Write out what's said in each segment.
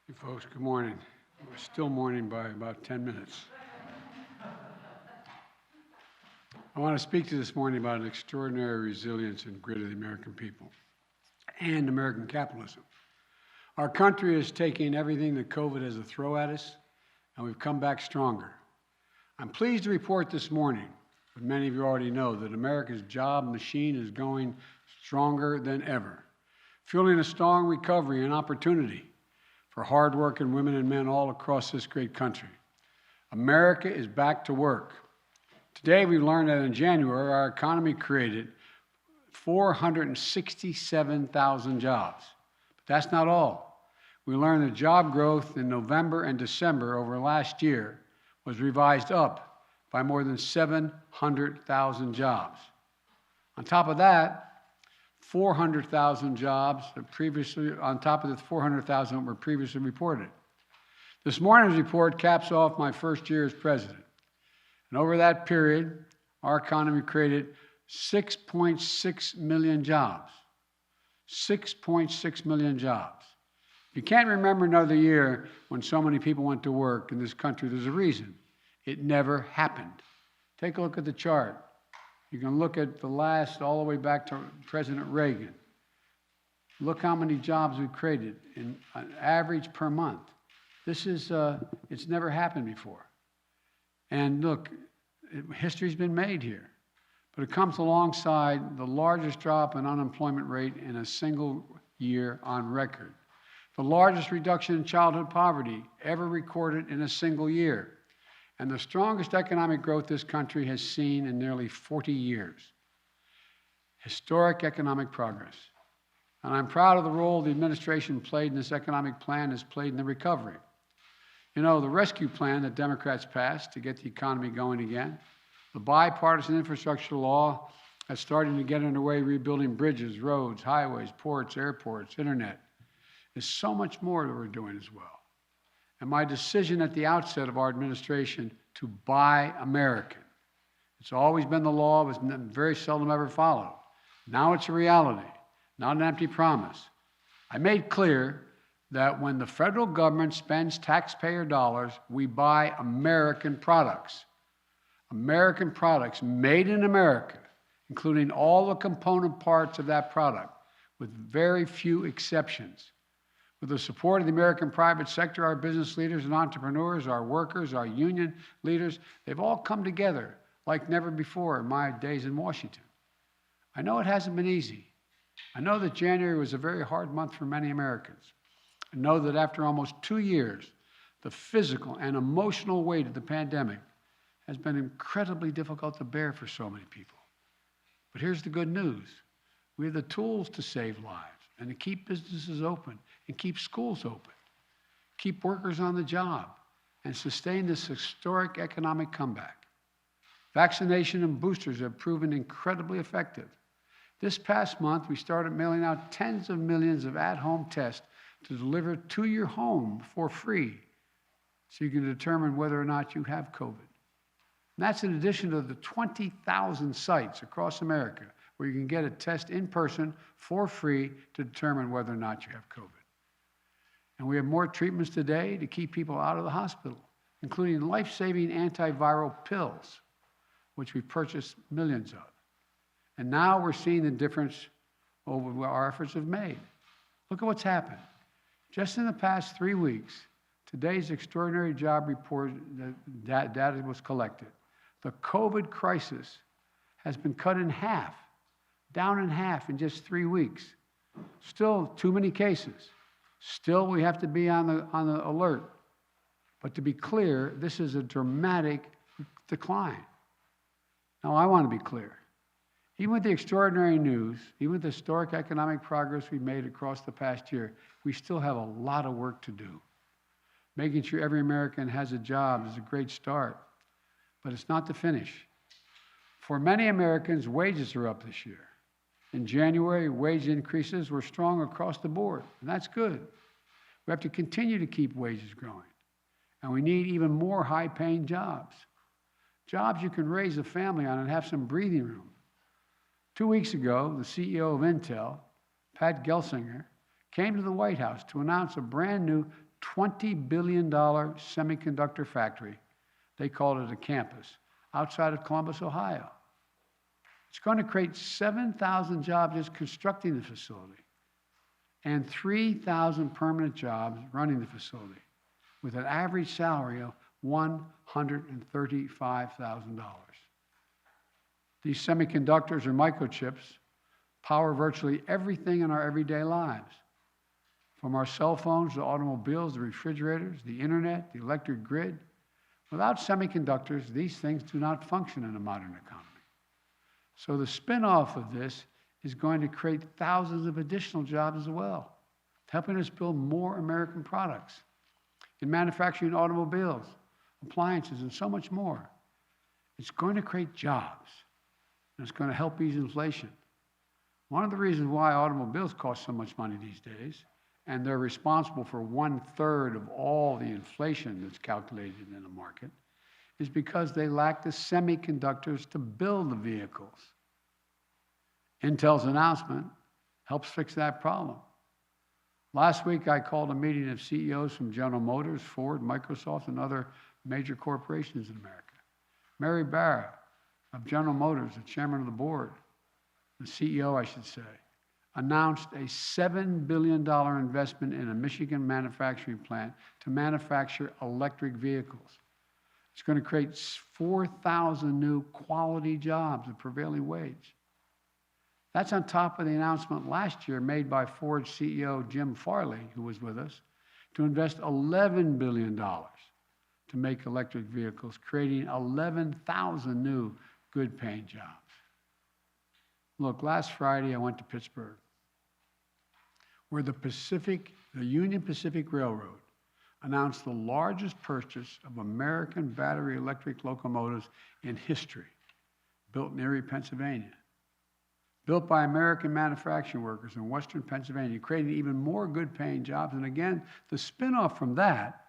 Hey folks, good morning. We're still morning by about 10 minutes. I want to speak to you this morning about an extraordinary resilience and grit of the American people and American capitalism. Our country is taking everything that COVID has to throw at us, and we've come back stronger. I'm pleased to report this morning, but many of you already know, that America's job machine is going stronger than ever, fueling a strong recovery and opportunity for hardworking women and men all across this great country. America is back to work. Today we learned that in January our economy created 467,000 jobs. But that's not all. We learned that job growth in November and December over last year was revised up by more than 700,000 jobs. On top of that, 400,000 jobs on top of the 400,000 that were previously reported. This morning's report caps off my first year as president. And over that period, our economy created 6.6 million jobs. 6.6 million jobs. If you can't remember another year when so many people went to work in this country, there's a reason. It never happened. Take a look at the chart. You can look at the last, all the way back to President Reagan. Look how many jobs we created in an average per month. This is, it's never happened before. And look, history's been made here. But it comes alongside the largest drop in unemployment rate in a single year on record. The largest reduction in childhood poverty ever recorded in a single year. And the strongest economic growth this country has seen in nearly 40 years. Historic economic progress. And I'm proud of the role the administration played in this economic plan has played in the recovery. You know, the rescue plan that Democrats passed to get the economy going again, the bipartisan infrastructure law that's starting to get underway rebuilding bridges, roads, highways, ports, airports, internet. There's so much more that we're doing as well. And my decision at the outset of our administration to buy American. It's always been the law, but very seldom ever followed. Now it's a reality, not an empty promise. I made clear that when the federal government spends taxpayer dollars, we buy American products. American products made in America, including all the component parts of that product, with very few exceptions. With the support of the American private sector, our business leaders and entrepreneurs, our workers, our union leaders, they've all come together like never before in my days in Washington. I know it hasn't been easy. I know that January was a very hard month for many Americans. I know that after almost 2 years, the physical and emotional weight of the pandemic has been incredibly difficult to bear for so many people. But here's the good news. We have the tools to save lives and to keep businesses open and keep schools open, keep workers on the job, and sustain this historic economic comeback. Vaccination and boosters have proven incredibly effective. This past month, we started mailing out tens of millions of at-home tests to deliver to your home for free so you can determine whether or not you have COVID. And that's in addition to the 20,000 sites across America where you can get a test in person for free to determine whether or not you have COVID. And we have more treatments today to keep people out of the hospital, including life-saving antiviral pills, which we've purchased millions of. And now we're seeing the difference over what our efforts have made. Look at what's happened. Just in the past 3 weeks, today's extraordinary job report data was collected. The COVID crisis has been cut in half, down in half in just 3 weeks. Still too many cases. Still, we have to be on the alert. But to be clear, this is a dramatic decline. Now, I want to be clear. Even with the extraordinary news, even with the historic economic progress we've made across the past year, we still have a lot of work to do. Making sure every American has a job is a great start, but it's not the finish. For many Americans, wages are up this year. In January, wage increases were strong across the board, and that's good. We have to continue to keep wages growing, and we need even more high-paying jobs. Jobs you can raise a family on and have some breathing room. 2 weeks ago, the CEO of Intel, Pat Gelsinger, came to the White House to announce a brand new $20 billion semiconductor factory. They called it a campus outside of Columbus, Ohio. It's going to create 7,000 jobs just constructing the facility and 3,000 permanent jobs running the facility with an average salary of $135,000. These semiconductors or microchips power virtually everything in our everyday lives, from our cell phones to automobiles, the refrigerators, the internet, the electric grid. Without semiconductors, these things do not function in a modern economy. So the spin-off of this is going to create thousands of additional jobs as well, helping us build more American products in manufacturing automobiles, appliances, and so much more. It's going to create jobs, and it's going to help ease inflation. One of the reasons why automobiles cost so much money these days, and they're responsible for 1/3 of all the inflation that's calculated in the market, is because they lack the semiconductors to build the vehicles. Intel's announcement helps fix that problem. Last week, I called a meeting of CEOs from General Motors, Ford, Microsoft, and other major corporations in America. Mary Barra of General Motors, the chairman of the board, the CEO, I should say, announced a $7 billion investment in a Michigan manufacturing plant to manufacture electric vehicles. It's going to create 4,000 new quality jobs at prevailing wage. That's on top of the announcement last year made by Ford CEO Jim Farley, who was with us, to invest $11 billion to make electric vehicles, creating 11,000 new good-paying jobs. Look, last Friday I went to Pittsburgh, where the Union Pacific Railroad announced the largest purchase of American battery electric locomotives in history, built in Erie, Pennsylvania. Built by American manufacturing workers in Western Pennsylvania, creating even more good-paying jobs. And again, the spin-off from that,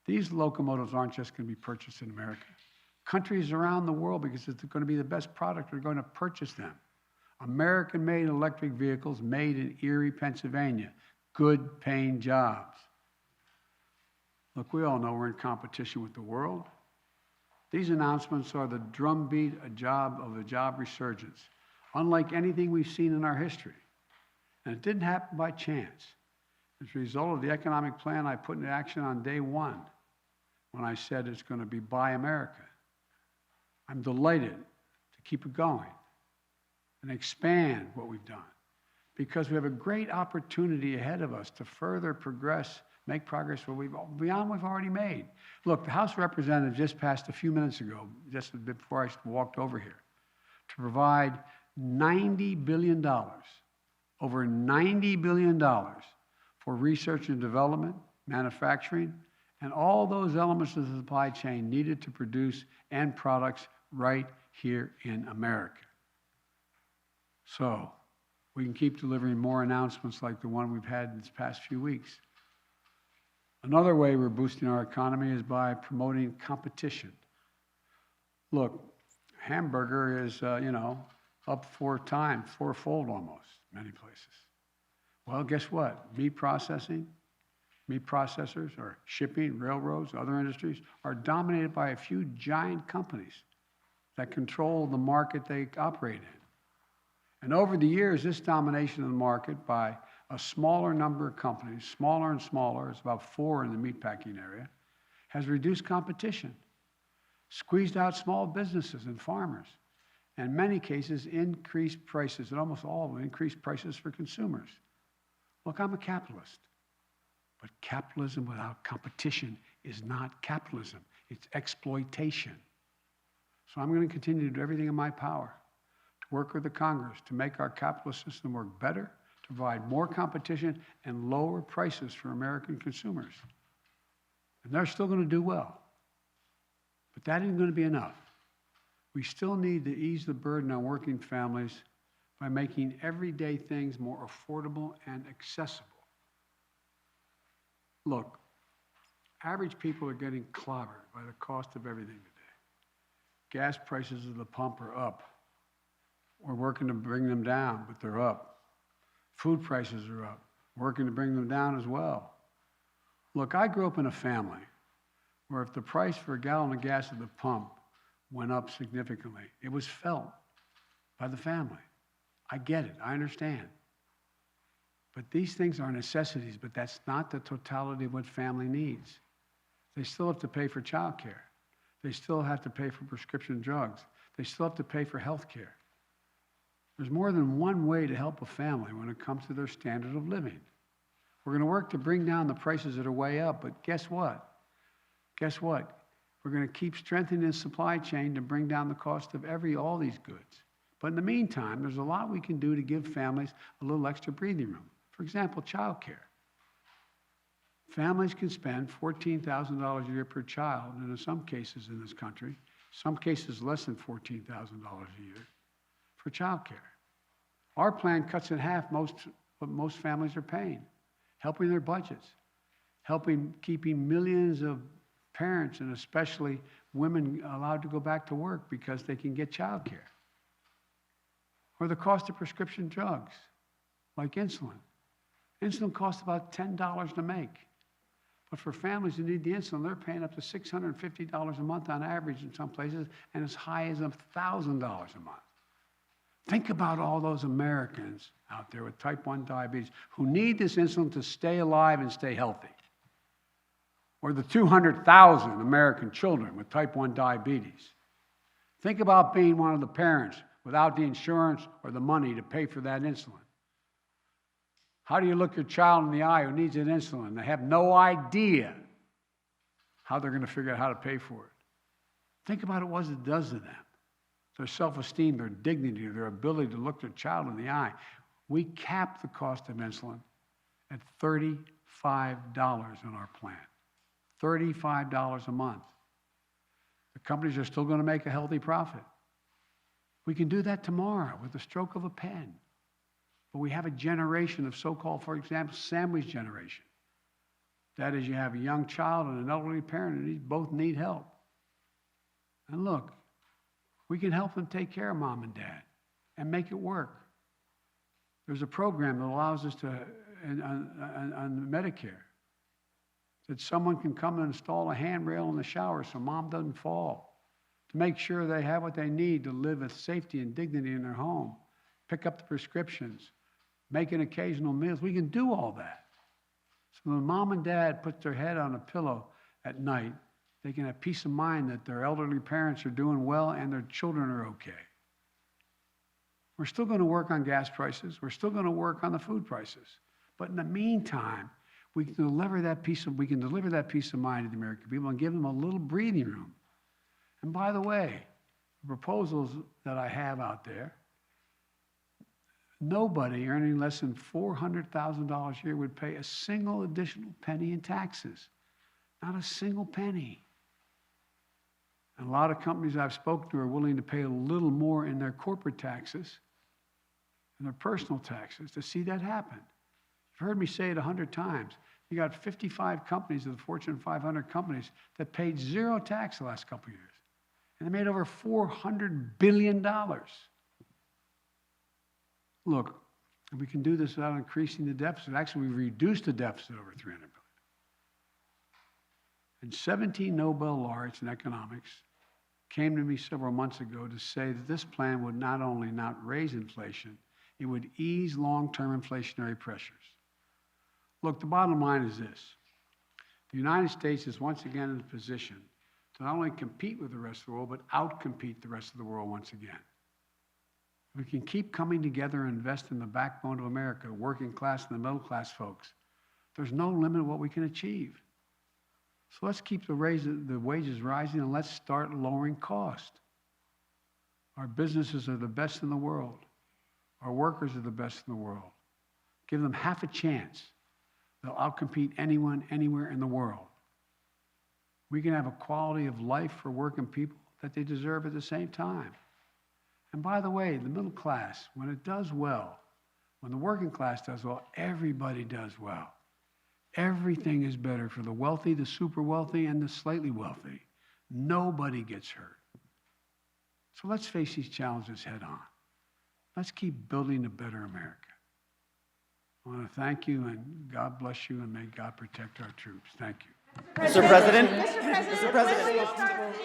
these locomotives aren't just going to be purchased in America. Countries around the world, because it's going to be the best product, are going to purchase them. American-made electric vehicles made in Erie, Pennsylvania. Good-paying jobs. Look, we all know we're in competition with the world. These announcements are the drumbeat of a job resurgence, unlike anything we've seen in our history. And it didn't happen by chance. It's a result of the economic plan I put into action on day one when I said it's going to be Buy America. I'm delighted to keep it going and expand what we've done because we have a great opportunity ahead of us to further progress, make progress beyond what we've already made. Look, the House of Representatives just passed a few minutes ago, just a bit before I walked over here, to provide $90 billion, over $90 billion for research and development, manufacturing, and all those elements of the supply chain needed to produce end products right here in America. So we can keep delivering more announcements like the one we've had in these past few weeks. Another way we're boosting our economy is by promoting competition. Look, hamburger is, up fourfold almost, many places. Well, guess what? Meat processors, or shipping, railroads, other industries are dominated by a few giant companies that control the market they operate in. And over the years, this domination of the market by a smaller number of companies, smaller and smaller, it's about 4 in the meatpacking area, has reduced competition, squeezed out small businesses and farmers, and in many cases increased prices, and almost all of them increased prices for consumers. Look, I'm a capitalist, but capitalism without competition is not capitalism, it's exploitation. So I'm going to continue to do everything in my power to work with the Congress to make our capitalist system work better, to provide more competition and lower prices for American consumers. And they're still going to do well. But that isn't going to be enough. We still need to ease the burden on working families by making everyday things more affordable and accessible. Look, average people are getting clobbered by the cost of everything today. Gas prices at the pump are up. We're working to bring them down, but they're up. Food prices are up. We're working to bring them down as well. Look, I grew up in a family where if the price for a gallon of gas at the pump went up significantly, it was felt by the family. I get it. I understand. But these things are necessities, but that's not the totality of what family needs. They still have to pay for child care. They still have to pay for prescription drugs. They still have to pay for health care. There's more than one way to help a family when it comes to their standard of living. We're going to work to bring down the prices that are way up, but guess what? Guess what? We're going to keep strengthening the supply chain to bring down the cost of all these goods. But in the meantime, there's a lot we can do to give families a little extra breathing room. For example, child care. Families can spend $14,000 a year per child, and in some cases in this country, some cases less than $14,000 a year, for child care. Our plan cuts in half what most families are paying, helping their budgets, keeping millions of parents and especially women allowed to go back to work because they can get child care. Or the cost of prescription drugs, like insulin. Insulin costs about $10 to make. But for families who need the insulin, they're paying up to $650 a month on average in some places, and as high as $1,000 a month. Think about all those Americans out there with type 1 diabetes who need this insulin to stay alive and stay healthy. Or the 200,000 American children with type 1 diabetes. Think about being one of the parents without the insurance or the money to pay for that insulin. How do you look your child in the eye who needs an insulin? They have no idea how they're going to figure out how to pay for it. Think about what it does to them. Their self-esteem, their dignity, their ability to look their child in the eye. We cap the cost of insulin at $35 in our plan. $35 a month. The companies are still going to make a healthy profit. We can do that tomorrow with the stroke of a pen. But we have a generation of so-called, for example, sandwich generation. That is, you have a young child and an elderly parent, and these both need help. And look, we can help them take care of mom and dad and make it work. There's a program that allows us to, on Medicare, that someone can come and install a handrail in the shower so mom doesn't fall, to make sure they have what they need to live with safety and dignity in their home, pick up the prescriptions, make an occasional meals. We can do all that. So when mom and dad put their head on a pillow at night, they can have peace of mind that their elderly parents are doing well and their children are okay. We're still going to work on gas prices. We're still going to work on the food prices. But in the meantime, we can deliver that peace of mind to the American people and give them a little breathing room. And by the way, the proposals that I have out there, nobody earning less than $400,000 a year would pay a single additional penny in taxes. Not a single penny. And a lot of companies I've spoken to are willing to pay a little more in their corporate taxes and their personal taxes to see that happen. You've heard me say it 100 times. You got 55 companies of the Fortune 500 companies that paid zero tax the last couple of years. And they made over $400 billion. Look, we can do this without increasing the deficit. Actually, we reduced the deficit over $300 billion. And 17 Nobel laureates in economics came to me several months ago to say that this plan would not only not raise inflation, it would ease long-term inflationary pressures. Look, the bottom line is this. The United States is once again in a position to not only compete with the rest of the world, but outcompete the rest of the world once again. We can keep coming together and invest in the backbone of America, the working class and the middle class folks. There's no limit to what we can achieve. So let's keep the wages rising and let's start lowering cost. Our businesses are the best in the world. Our workers are the best in the world. Give them half a chance. They'll outcompete anyone, anywhere in the world. We can have a quality of life for working people that they deserve at the same time. And by the way, the middle class, when it does well, when the working class does well, everybody does well. Everything is better for the wealthy, the super wealthy, and the slightly wealthy. Nobody gets hurt. So let's face these challenges head on. Let's keep building a better America. I want to thank you, and God bless you, and may God protect our troops. Thank you. Mr. President. Mr. President, when will you start